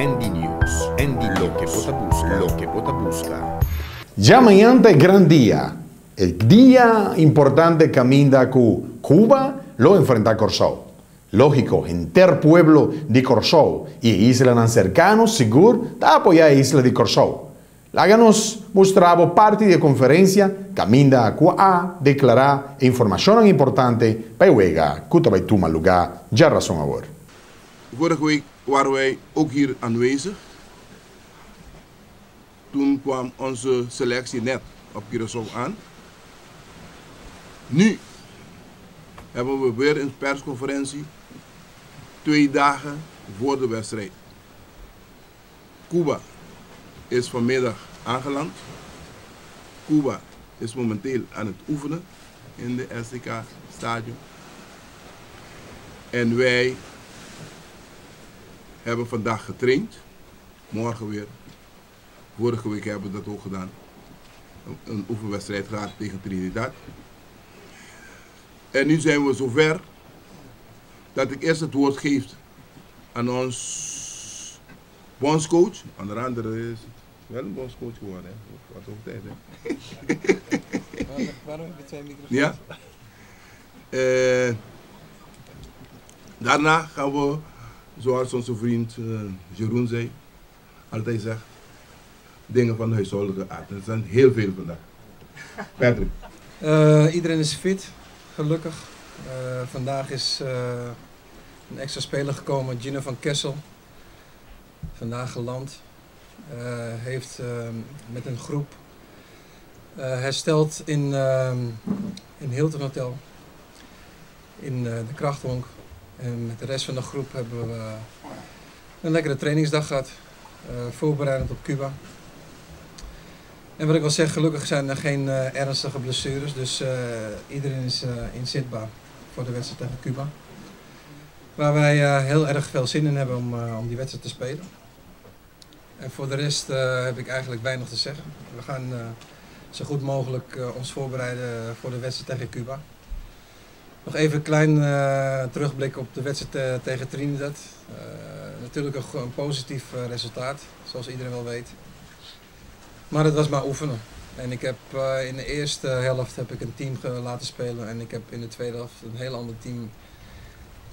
Andy News. Andy lo que Bota busca. Ya mañana es gran día. El día importante camina con Cuba lo enfrenta a Corsou. Lógico, enter pueblo de Corsou y isla nan cercanos, seguro, da apoyar a isla de Corsou. Láganos mostraba parte de conferencia, camina a declarar información importante para Wega, Kutabaituma lugar, ja razón ahora. Vorige week waren wij ook hier aanwezig. Toen kwam onze selectie net op Curaçao aan. Nu hebben we weer een persconferentie 2 dagen voor de wedstrijd. Cuba is vanmiddag aangeland. Cuba is momenteel aan het oefenen in de SDK-stadion. En wij hebben vandaag getraind, morgen weer. Vorige week hebben we dat ook gedaan. Een oefenwedstrijd gehad tegen Trinidad. En nu zijn we zover dat ik eerst het woord geef aan ons bondscoach. Onder andere is het wel een bondscoach geworden, hè? Wat ook tijd, hè? Waarom heb je 2 microfoons? Ja. Daarna gaan we, zoals onze vriend Jeroen zei, altijd zegt, dingen van huishoudelijke aard. Er zijn heel veel vandaag. Patrick. Iedereen is fit, gelukkig. Vandaag is een extra speler gekomen, Gino van Kessel. Vandaag geland. Heeft met een groep hersteld in Hilton Hotel. In de Krachthonk. En met de rest van de groep hebben we een lekkere trainingsdag gehad. Voorbereidend op Cuba. En wat ik wil zeggen, gelukkig zijn er geen ernstige blessures. Dus iedereen is inzetbaar voor de wedstrijd tegen Cuba. Waar wij heel erg veel zin in hebben om die wedstrijd te spelen. En voor de rest heb ik eigenlijk weinig te zeggen. We gaan zo goed mogelijk ons voorbereiden voor de wedstrijd tegen Cuba. Nog even een klein terugblik op de wedstrijd tegen Trinidad. Natuurlijk een positief resultaat, zoals iedereen wel weet. Maar het was maar oefenen. En ik heb in de eerste helft heb ik een team laten spelen en ik heb in de tweede helft een heel ander team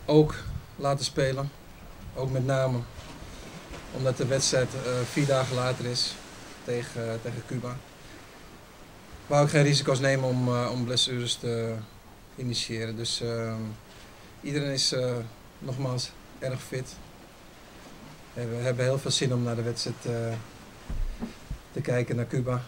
ook laten spelen. Ook met name omdat de wedstrijd 4 dagen later is tegen Cuba. Wou ik geen risico's nemen om blessures te initiëren. Dus iedereen is nogmaals erg fit. We hebben heel veel zin om naar de wedstrijd te kijken naar Cuba.